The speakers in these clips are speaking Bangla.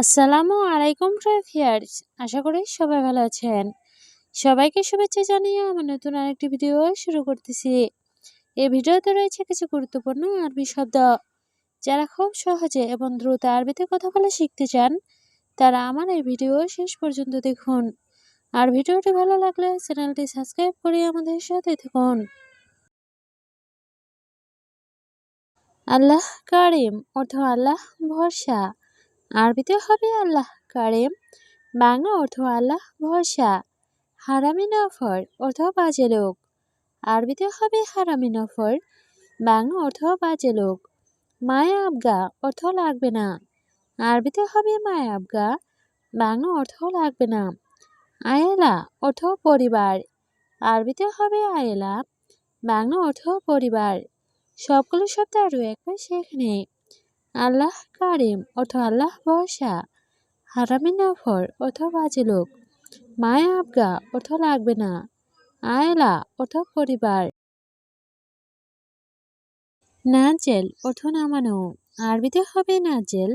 আসসালামু আলাইকুম ভিউয়ার্স, আশা করি সবাই ভালো আছেন। সবাইকে শুভেচ্ছা জানিয়ে আমার নতুন আরেকটি ভিডিও শুরু করতেছি। এই ভিডিওতে রয়েছে কিছু গুরুত্বপূর্ণ আরবি শব্দ। যারা খুব সহজে এবং দ্রুত আরবিতে কথা বলা শিখতে চান, তারা আমার এই ভিডিও শেষ পর্যন্ত দেখুন। আর ভিডিওটি ভালো লাগলে চ্যানেলটি সাবস্ক্রাইব করে আমাদের সাথে থাকুন। আল্লাহ কারিম অর্থ আল্লাহ ভরসা। আরবিতে হবে আল্লাহ কারিম, বাংলা অর্থ আল্লাহ ভরসা। হারামি নফর অর্থ বাজে লোক। আরবিতে হবে হারামি নফর, বাংলা অর্থ বাজে লোক। মায়া আবগা অর্থ লাগবে না। আরবিতে হবে মায়া আবগা, বাংলা অর্থ লাগবে না। আয়েলা অর্থ পরিবার। আরবিতে হবে আয়েলা, বাংলা অর্থ পরিবার। সবগুলো শব্দ আরও একবার সেখানে। আল্লাহ কারিম অর্থ আল্লাহ ভরসা। হারামি নফর অর্থ বাজে লোক। মায়া আবগা অর্থ লাগবে না। আয়লা অর্থ পরিবার। নাজেল অর্থ নামানো। আরবিতে হবে নাজেল,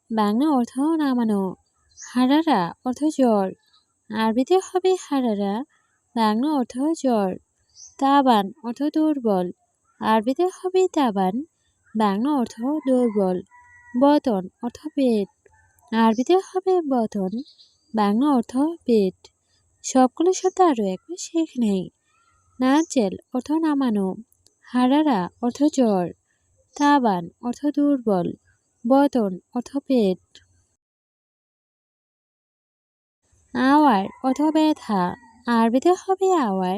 বাংলা অর্থ নামানো। হারারা অর্থ জ্বর। আরবিতে হবে হারারা, বাংলা অর্থ জ্বর। তাবান অর্থ দুর্বল। আরবিতে হবে তাবান, বাংলা অর্থ দুর্বল। বতন অর্থ পেট। আরবিতে হবে বতন, বাংলা অর্থ পেট। সবগুলো শব্দ আরও একবার শিখে নেই। নাজেল অর্থ নামানো, হারারা অর্থ জ্বর, তাবান অর্থ দুর্বল, বতন অর্থ পেট। আওয়ার অর্থ ব্যথা। আরবিতে হবে আওয়ার,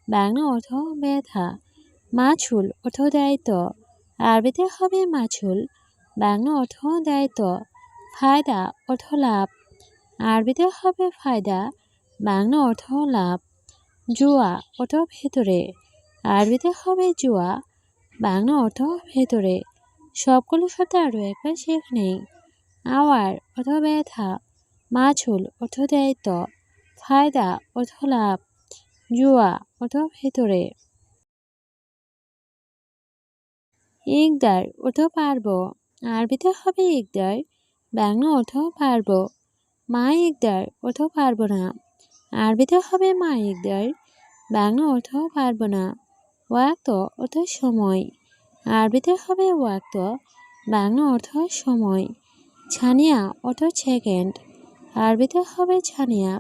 বাংলা অর্থ ব্যথা। মাছুল অর্থ দায়িত্ব। আরবিতে হবে মাছুল, বাংলা অর্থ দায়িত্ব। ফায়দা অর্থ লাভ। আরবিতে হবে ফায়দা, বাংলা অর্থ লাভ। জুয়া অর্থ ভেতরে। আরবিতে হবে জুয়া, বাংলা অর্থ ভেতরে। সবগুলো শব্দ আরও একবার শিখে নেই। আওয়ার অর্থ ব্যথা, মাছুল অর্থ দায়িত্ব, ফায়দা অর্থ লাভ, জুয়া অর্থ ভেতরে। ইকদার অর্থ পারব। আরবিতে হবে ইকদার, বাংলা অর্থ পারব। মা ইকদার অর্থ পারব না। আরবিতে হবে মা ইকদার, বাংলা অর্থ পারব না। ওয়াক্ত অর্থ সময়। আরবিতে হবে ওয়াক্ত, বাংলা অর্থ সময়। ছানিয়া অর্থ সেকেন্ড। আরবিতে হবে ছানিয়া,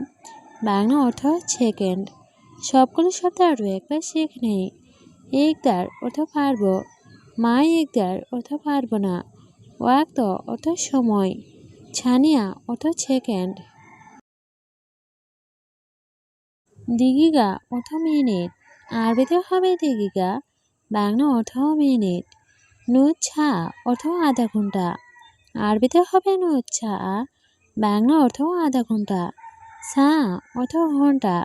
বাংলা অর্থ সেকেন্ড। সবগুলো শব্দ আরও একবার শিখে নেই। ইকদার অর্থ পারব, মা ইকদার অর্থ পারব না, ওয়াক্ত অর্থ সময়, ছানিয়া অর্থ সেকেন্ড। দিগিগা অর্থ মিনিট। আরবিতে হবে দিগিগা, বাংলা অর্থ মিনিট। নুচ্ছা অর্থ আধা ঘন্টা। আরবিতে হবে নুচ্ছা, বাংলা অর্থ আধা ঘন্টা। সা অর্থ ঘন্টা।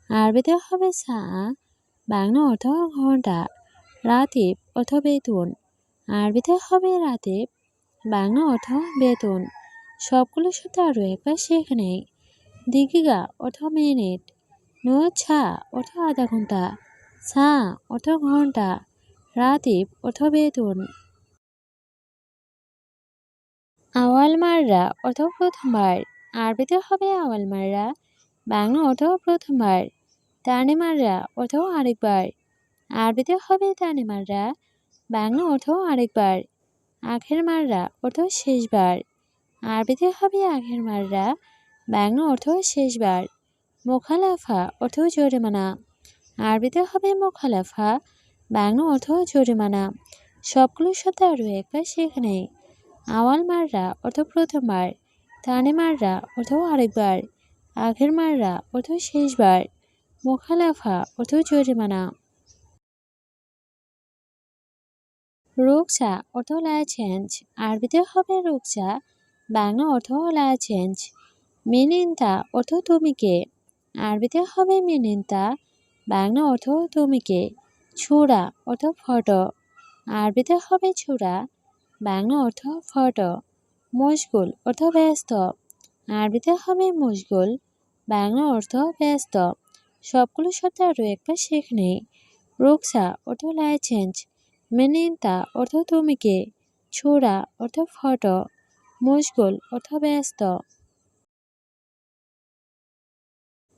আরবিতে হবে সা, বাংলা অর্থ ঘন্টা। রাতিব অর্থ বেতন। আরবিতে হবে রাতিব, বাংলা অর্থ বেতন। সবগুলো শব্দ আরও একবার শিখে নেই। দিগিগা অর্থ মিনিট, নুচ্ছা অর্থ আধা ঘন্টা, সা অর্থ ঘন্টা, রাতিব অর্থ বেতন। আওয়াল মাররা অর্থ প্রথমবার। আরবিতে হবে আওয়াল মাররা, বাংলা অর্থ প্রথমবার। তানি মাররা অর্থ আরেকবার। আরবিতে হবে তানি মাররা, বাংলা অর্থ আরেকবার। আখের মাররা অর্থ শেষবার। আরবিতে হবে আখের মাররা, বাংলা অর্থ শেষবার। মোখালাফা অর্থ জরিমানা। আরবিতে হবে মোখালাফা, বাংলা অর্থ জরিমানা। সবগুলো শব্দ আরও একবার শিখে নেই। আওয়াল মাররা অর্থ প্রথমবার, তানি মাররা অর্থ আরেকবার, আখের মাররা অর্থ শেষবার, মোখালাফা অর্থ জরিমানা। রুকসা অর্থ লাইসেন্স। আরবিতে হবে রুকসা, বাংলা অর্থ লাইসেন্স। মিনিন্তা অর্থ তুমি কে। আরবিতে হবে মিনিন্তা, বাংলা অর্থ তুমি কে। ছুরা অর্থ ফটো। আরবিতে হবে ছুরা, বাংলা অর্থ ফটো। মশগুল অর্থ ব্যস্ত। আরবিতে হবে মশগুল, বাংলা অর্থ ব্যস্ত। সবগুলো শব্দ আরও একবার শিখে নেই। রুকসা অর্থ লাইসেন্স, মিনিন্তা অর্থ তুমি কে, ছুরা অর্থ ফটো। মুশগুল অর্থ ব্যস্ত।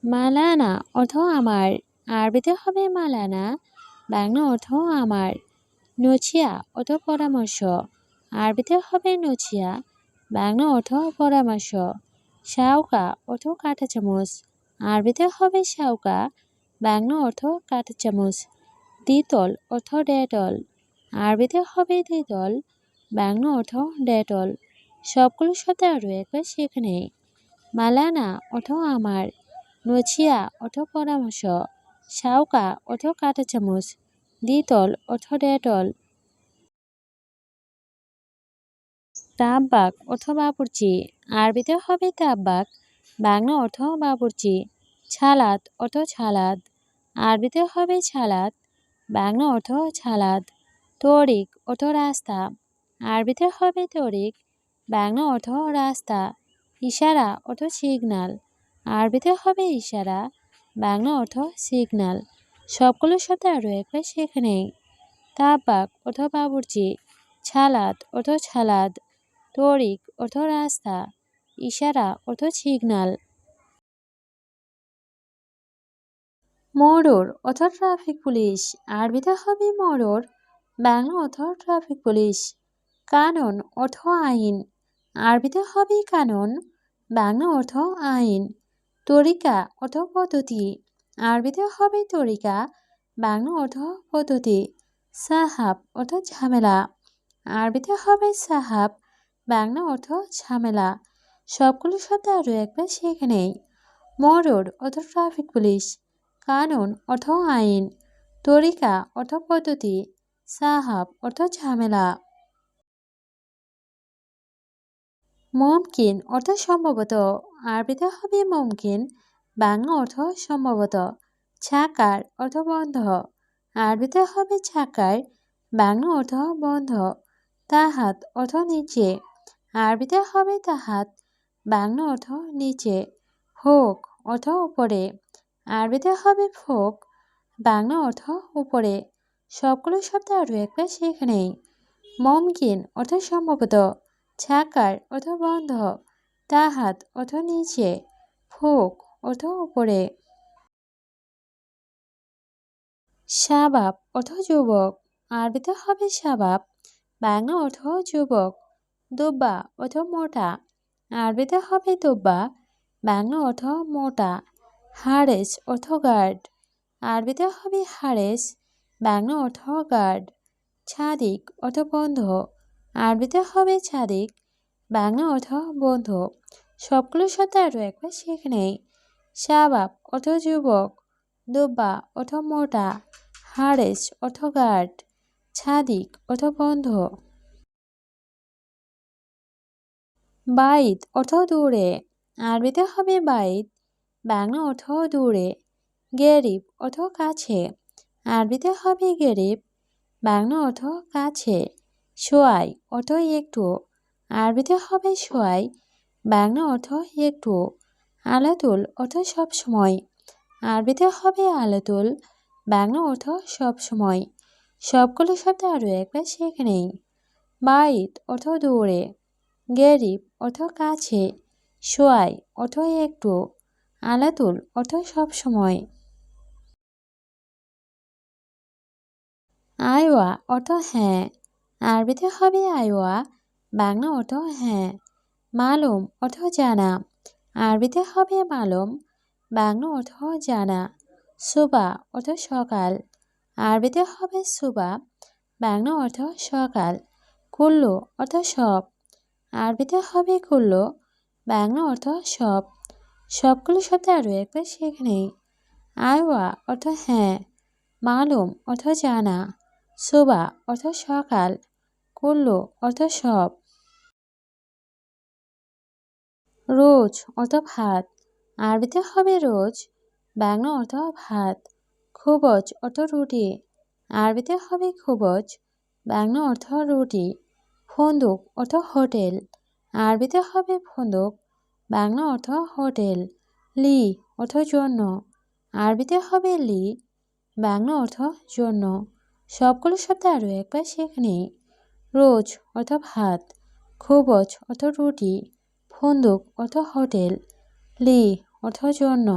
মালানা অর্থ আমার, আরবিতে হবে মালানা, বাংলা অর্থ আমার। নছিয়া অর্থ পরামর্শ, আরবিতে হবে নছিয়া, বাংলা অর্থ পরামর্শ। শাউকা অর্থ কাঁটা চামচ, আরবিতে হবে শাউকা, বাংলা অর্থ কাঁটা চামচ। দ্বিতল অর্থ ডেটল, আরবিতে হবে দ্বিতল, বাংলা অর্থ ডেটল। সবগুলোর সাথে আরও একবার শিখে নেই। মালানা অর্থ আমার, নছিয়া অর্থ পরামর্শ, শাউকা অর্থ কাঁটা চামচ, দ্বিতল অর্থ ডেটল। তাব্বাক অর্থ বাবুর্চি, আরবিতে হবে তাব্বাক, বাংলা অর্থ বাবুর্চি। ছালাদ অর্থ ছালাদ, আরবিতে হবে ছালাদ, বাংলা অর্থ ছালাদ। তরিক অর্থ রাস্তা, আরবিতে হবে তরিক, বাংলা অর্থ রাস্তা। ইশারা অর্থ সিগনাল, আরবিতে হবে ইশারা, বাংলা অর্থ সিগনাল। সবগুলোর সাথে আরও একবার শিখে নেই। তাব্বাক অর্থ বাবুর্চি, ছালাদ অর্থ ছালাদ, তরিক অর্থ রাস্তা, ইশারা অর্থ সিগনাল। মরর অর্থ ট্রাফিক পুলিশ, আরবিতে হবে মরর, বাংলা অর্থ ট্রাফিক পুলিশ। কানুন অর্থ আইন, আরবিতে হবে কানুন, বাংলা অর্থ আইন। তরিকা অর্থ পদ্ধতি, আরবিতে হবে তরিকা, বাংলা অর্থ পদ্ধতি। সাহাব অর্থ ঝামেলা, আরবিতে হবে সাহাব, বাংলা অর্থ ঝামেলা। সবগুলোর সাথে আরও একবার শিখে নেই। মরর অর্থ ট্রাফিক পুলিশ, কানুন অর্থ আইন, তরিকা অর্থ পদ্ধতি, সাহাব অর্থ ঝামেলা। মুমকিন অর্থ সম্ভবত, আরবিতে হবে মুমকিন, বাংলা অর্থ সম্ভবত। ছাকার অর্থ বন্ধ, আরবিতে হবে ছাকার, বাংলা অর্থ বন্ধ। তাহাত অর্থ নিচে, আরবিতে হবে তাহাত, বাংলা অর্থ নিচে। ফোক অর্থ উপরে, আরবিতে হবে ফোক, বাংলা অর্থ উপরে। সবগুলো শব্দ আরও একবার শিখে নেই। মুমকিন অর্থ সম্ভবত, ছাকার অর্থ বন্ধ, তাহাত অর্থ নিচে, ফোক অর্থ উপরে। শাবাব অর্থ যুবক, আরবিতে হবে শাবাব, বাংলা অর্থ যুবক। দুব্বা অর্থ মোটা, আরবিতে হবে দুব্বা, বাংলা অর্থ মোটা। হারেস অর্থ গার্ড, আরবিতে হবে হারেস, বাংলা অর্থ গার্ড। ছাদিক অর্থ বন্ধু, আরবিতে হবে ছাদিক, বাংলা অর্থ বন্ধু। সবগুলোর সাথে আরও একবার শিখে নেই। শাবাব অর্থ যুবক, দুব্বা অর্থ মোটা, হারেস অর্থ গার্ড, ছাদিক অর্থ বন্ধু। বাইত অর্থ দূরে, আরবিতে হবে বাইত, বাংলা অর্থ দূরে। গেরিব অর্থ কাছে, আরবিতে হবে গেরিব, বাংলা অর্থ কাছে। সোয়াই অর্থ একটু, আরবিতে হবে সোয়াই, বাংলা অর্থ একটু। আলাতুল অর্থ সবসময়, আরবিতে হবে আলাতুল, বাংলা অর্থ সবসময়। সবগুলো শব্দ আরও একবার শিখে নেই। বাইত অর্থ দূরে, গেরিব অর্থ কাছে, সোয়াই অর্থ একটু, আলাতুল অর্থ সবসময়। আইওয়া অর্থ হ্যাঁ, আরবিতে হবে আইওয়া, বাংলা অর্থ হ্যাঁ। মালুম অর্থ জানা, আরবিতে হবে মালুম, বাংলা অর্থ জানা। সুবা অর্থ সকাল, আরবিতে হবে সুবা, বাংলা অর্থ সকাল। কুল্লু অর্থ সব, আরবিতে হবে কুল্লু, বাংলা অর্থ সব। সবগুলো শব্দ আরও একবার শিখে নেই। আইওয়া অর্থ হ্যাঁ, মালুম অর্থ জানা, সুবা অর্থ সকাল, কুল্লু অর্থ সব। রোজ অর্থ ভাত, আরবিতে হবে রোজ, বাংলা অর্থ ভাত। খুবজ অর্থ রুটি, আরবিতে হবে খুবজ, বাংলা অর্থ রুটি। ফন্দুক অর্থ হোটেল, আরবিতে হবে ফন্দুক, বাংলা অর্থ হোটেল। লি অর্থ জন্য, আরবিতে হবে লি, বাংলা অর্থ জন্য। সবগুলো শব্দ আরও একবার শিখে নিই। রোজ অর্থ ভাত, খোবজ অর্থ রুটি, ফন্দুক অর্থ হোটেল, লি অর্থ জন্য।